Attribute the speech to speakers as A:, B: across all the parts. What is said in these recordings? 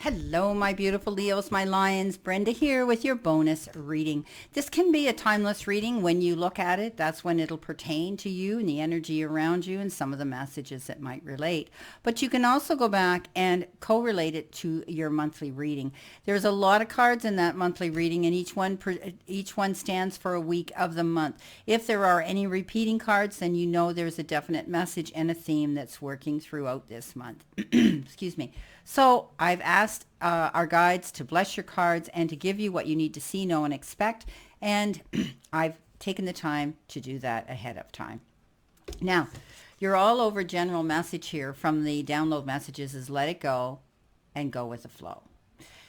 A: Hello, my beautiful Leos, my lions. Brenda here with your bonus reading. This can be a timeless reading. When you look at it, that's when it'll pertain to you and the energy around you and some of the messages that might relate. But you can also go back and correlate it to your monthly reading. There's a lot of cards in that monthly reading, and each one stands for a week of the month. If there are any repeating cards, then you know there's a definite message and a theme that's working throughout this month. Excuse me. So I've asked our guides to bless your cards and to give you what you need to see, know, and expect. And I've taken the time to do that ahead of time. Now, you're all over general message here from the download messages is let it go and go with the flow.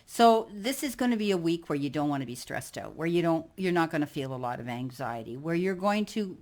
A: So this is going to be a week where you don't want to be stressed out, where you're not going to feel a lot of anxiety, where you're going to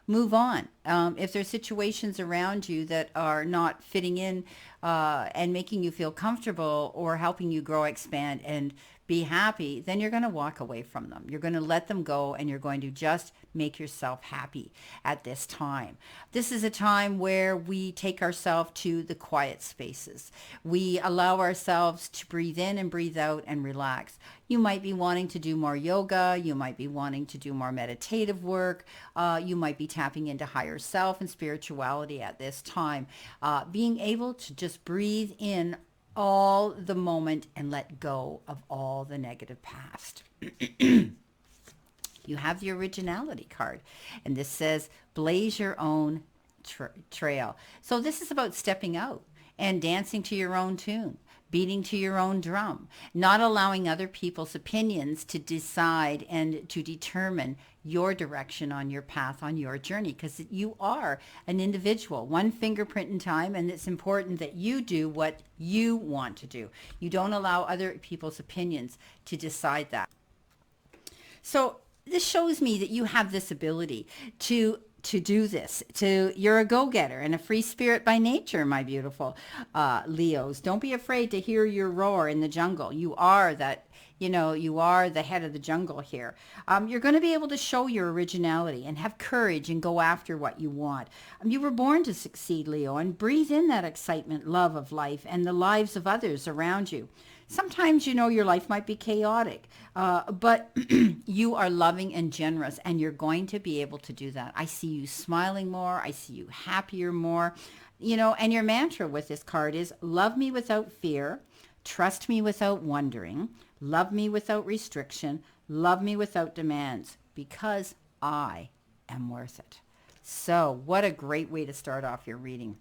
A: move on. If there's situations around you that are not fitting in and making you feel comfortable or helping you grow, expand, and be happy, then you're going to walk away from them. You're going to let them go, and you're going to just make yourself happy at this time. This is a time where we take ourselves to the quiet spaces. We allow ourselves to breathe in and breathe out and relax. You might be wanting to do more yoga. You might be wanting to do more meditative work. You might be tapping into higher self and spirituality at this time. Being able to just breathe in all the moment and let go of all the negative past. You have the originality card, and this says blaze your own trail. So this is about stepping out and dancing to your own tune, beating to your own drum, not allowing other people's opinions to decide and to determine your direction on your path, on your journey, because you are an individual, one fingerprint in time, and it's important that you do what you want to do. You don't allow other people's opinions to decide that. So this shows me that you have this ability to do this. You're a go-getter and a free spirit by nature, my beautiful Leos. Don't be afraid to hear your roar in the jungle. You are that, you are the head of the jungle here. You're going to be able to show your originality and have courage and go after what you want. You were born to succeed, Leo, and breathe in that excitement, love of life, and the lives of others around you. Sometimes, your life might be chaotic, but you are loving and generous, and you're going to be able to do that. I see you smiling more. I see you happier more, and your mantra with this card is love me without fear, trust me without wondering, love me without restriction, love me without demands, because I am worth it. So what a great way to start off your reading.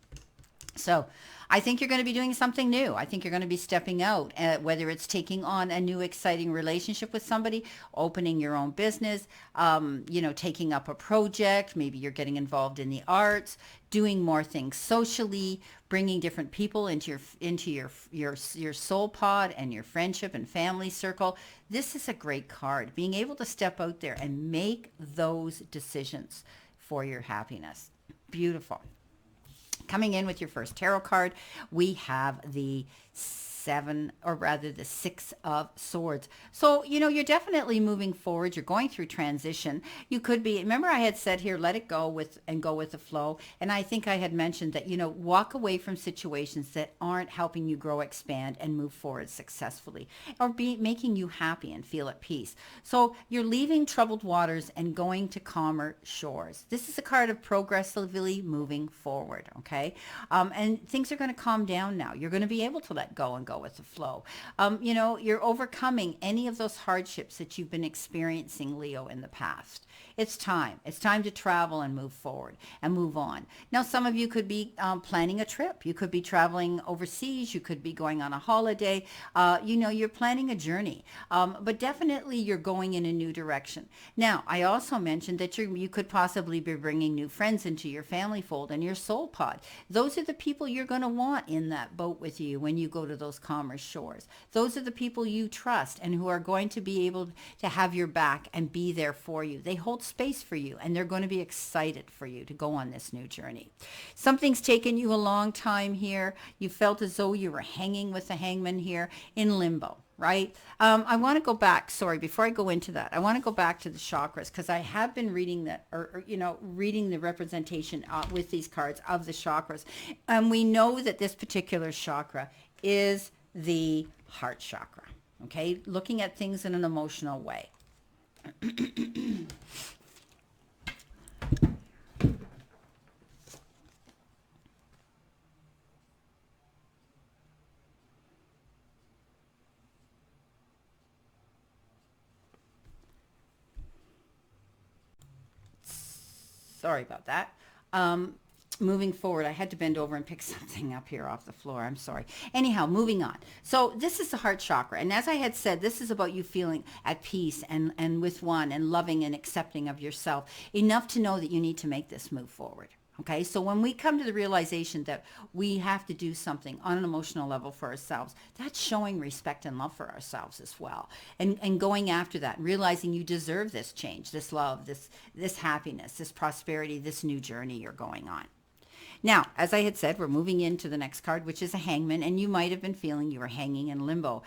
A: So I think you're going to be doing something new. I think you're going to be stepping out, whether it's taking on a new exciting relationship with somebody, opening your own business, taking up a project. Maybe you're getting involved in the arts, doing more things socially, bringing different people into your soul pod and your friendship and family circle. This is a great card. Being able to step out there and make those decisions for your happiness. Beautiful. Coming in with your first tarot card, we have the Six of Swords. So, you're definitely moving forward. You're going through transition. You could be, remember I had said here, let it go and go with the flow. And I think I had mentioned that, walk away from situations that aren't helping you grow, expand, and move forward successfully, or making you happy and feel at peace. So you're leaving troubled waters and going to calmer shores. This is a card of progressively moving forward, okay? And things are going to calm down now. You're going to be able to let go and go with the flow. You're overcoming any of those hardships that you've been experiencing, Leo, in the past. It's time. It's time to travel and move forward and move on. Now, some of you could be planning a trip. You could be traveling overseas. You could be going on a holiday. You're planning a journey. But definitely you're going in a new direction. Now, I also mentioned that you could possibly be bringing new friends into your family fold and your soul pod. Those are the people you're going to want in that boat with you when you go to those calmer shores. Those are the people you trust and who are going to be able to have your back and be there for you. They hold space for you, and they're going to be excited for you to go on this new journey. Something's taken you a long time here. You felt as though you were hanging with the hangman here in limbo, right? I want to go back. Sorry, before I go into that, I want to go back to the chakras, because I have been reading that, reading the representation with these cards of the chakras. And we know that this particular chakra is the heart chakra. Okay, looking at things in an emotional way. Sorry about that. Um, Moving forward, I had to bend over and pick something up here off the floor. I'm sorry. Anyhow, moving on. So this is the heart chakra. And as I had said, this is about you feeling at peace and with one and loving and accepting of yourself enough to know that you need to make this move forward. Okay, so when we come to the realization that we have to do something on an emotional level for ourselves, that's showing respect and love for ourselves as well. And going after that, realizing you deserve this change, this love, this happiness, this prosperity, this new journey you're going on. Now, as I had said, we're moving into the next card, which is a hangman, and you might have been feeling you were hanging in limbo,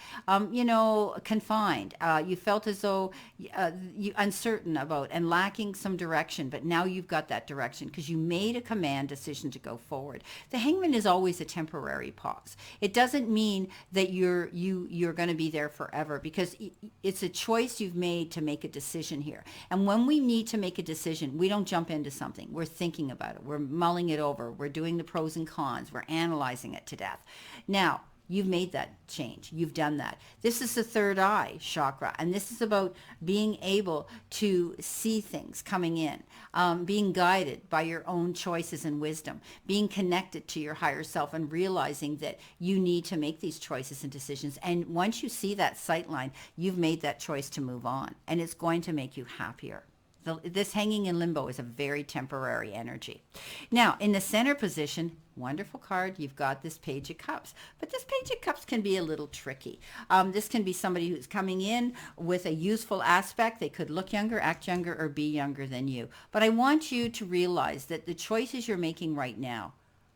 A: confined. You felt as though you uncertain about and lacking some direction, but now you've got that direction because you made a command decision to go forward. The hangman is always a temporary pause. It doesn't mean that you're going to be there forever because it's a choice you've made to make a decision here. And when we need to make a decision, we don't jump into something. We're thinking about it. We're mulling it over. We're doing the pros and cons. We're analyzing it to death. Now, you've made that change. You've done that. This is the third eye chakra, and this is about being able to see things coming in, being guided by your own choices and wisdom, being connected to your higher self and realizing that you need to make these choices and decisions. And once you see that sight line, you've made that choice to move on, and it's going to make you happier. This hanging in limbo is a very temporary energy. Now, in the center position, wonderful card, you've got this Page of Cups. But this Page of Cups can be a little tricky. This can be somebody who's coming in with a youthful aspect. They could look younger, act younger, or be younger than you. But I want you to realize that the choices you're making right now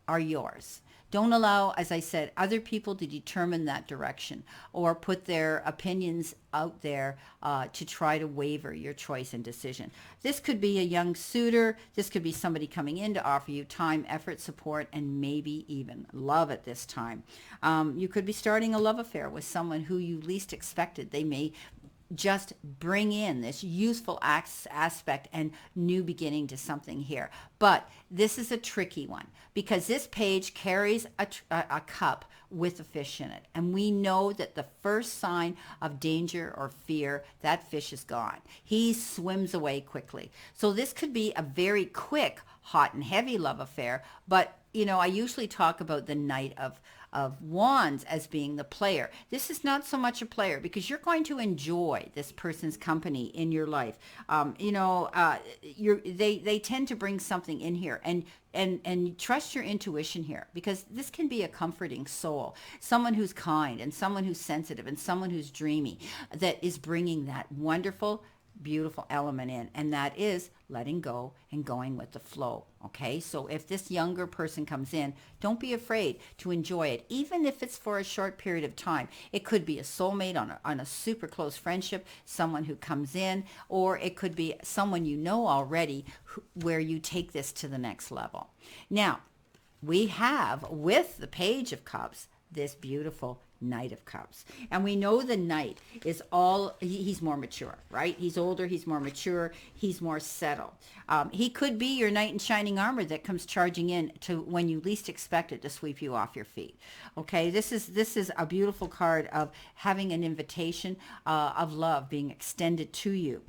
A: are yours. Don't allow, as I said, other people to determine that direction or put their opinions out there to try to waver your choice and decision. This could be a young suitor. This could be somebody coming in to offer you time, effort, support, and maybe even love at this time. You could be starting a love affair with someone who you least expected. They may just bring in this useful aspect and new beginning to something here. But this is a tricky one because this page carries a cup with a fish in it. And we know that the first sign of danger or fear, that fish is gone. He swims away quickly. So this could be a very quick, hot and heavy love affair. But, I usually talk about the Knight of Wands as being the player. This is not so much a player because you're going to enjoy this person's company in your life. They tend to bring something in here, and trust your intuition here because this can be a comforting soul, someone who's kind and someone who's sensitive and someone who's dreamy that is bringing that wonderful, beautiful element in, and that is letting go and going with the flow. Okay, so if this younger person comes in, don't be afraid to enjoy it, even if it's for a short period of time. It could be a soulmate on a super close friendship, someone who comes in, or it could be someone you know already where you take this to the next level. Now, we have with the Page of Cups this beautiful Knight of Cups. And we know the Knight is he's more mature, right? He's older, he's more mature, he's more settled. He could be your knight in shining armor that comes charging in to when you least expect it to sweep you off your feet. Okay, this is a beautiful card of having an invitation of love being extended to you.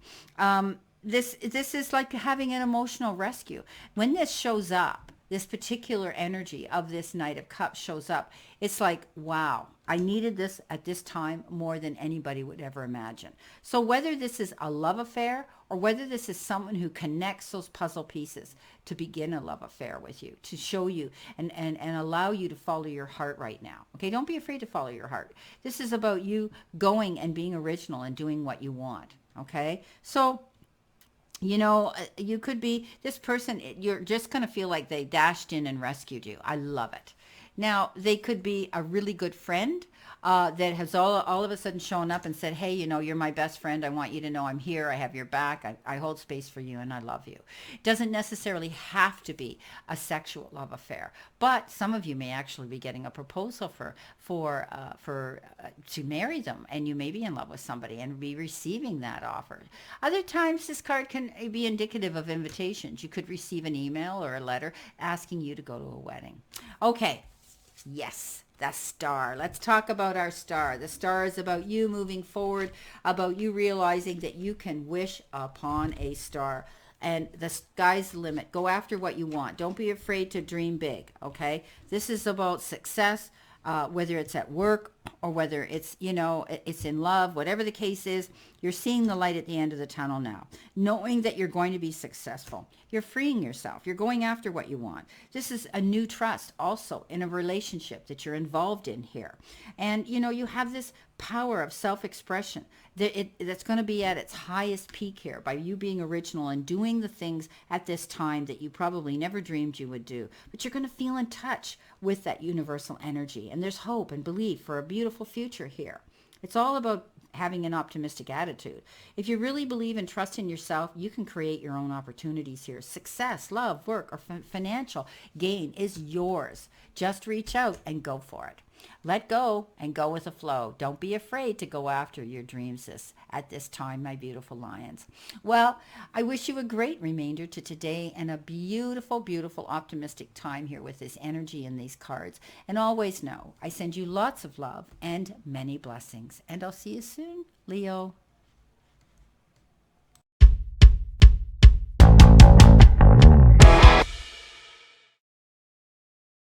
A: This is like having an emotional rescue. When this shows up, this particular energy of this Knight of Cups shows up, it's like, wow, I needed this at this time more than anybody would ever imagine. So whether this is a love affair or whether this is someone who connects those puzzle pieces to begin a love affair with you, to show you and allow you to follow your heart right now. Okay, don't be afraid to follow your heart. This is about you going and being original and doing what you want. Okay, so you could be this person, you're just going to feel like they dashed in and rescued you. I love it. Now, they could be a really good friend that has all of a sudden shown up and said, hey, you're my best friend. I want you to know I'm here. I have your back. I hold space for you and I love you. It doesn't necessarily have to be a sexual love affair, but some of you may actually be getting a proposal for to marry them, and you may be in love with somebody and be receiving that offer. Other times, this card can be indicative of invitations. You could receive an email or a letter asking you to go to a wedding. Okay. Yes, the star. Let's talk about our star. The star is about you moving forward, about you realizing that you can wish upon a star. And the sky's the limit. Go after what you want. Don't be afraid to dream big, okay? This is about success, whether it's at work or whether it's, it's in love, whatever the case is. You're seeing the light at the end of the tunnel now, knowing that you're going to be successful. You're freeing yourself. You're going after what you want. This is a new trust also in a relationship that you're involved in here. And, you have this power of self-expression that's going to be at its highest peak here by you being original and doing the things at this time that you probably never dreamed you would do. But you're going to feel in touch with that universal energy. And there's hope and belief for a beautiful future here. It's all about having an optimistic attitude. If you really believe and trust in yourself, you can create your own opportunities here. Success, love, work, or financial gain is yours. Just reach out and go for it. Let go and go with the flow. Don't be afraid to go after your dreams at this time, my beautiful lions. Well, I wish you a great remainder to today and a beautiful, beautiful, optimistic time here with this energy and these cards. And always know, I send you lots of love and many blessings. And I'll see you soon, Leo.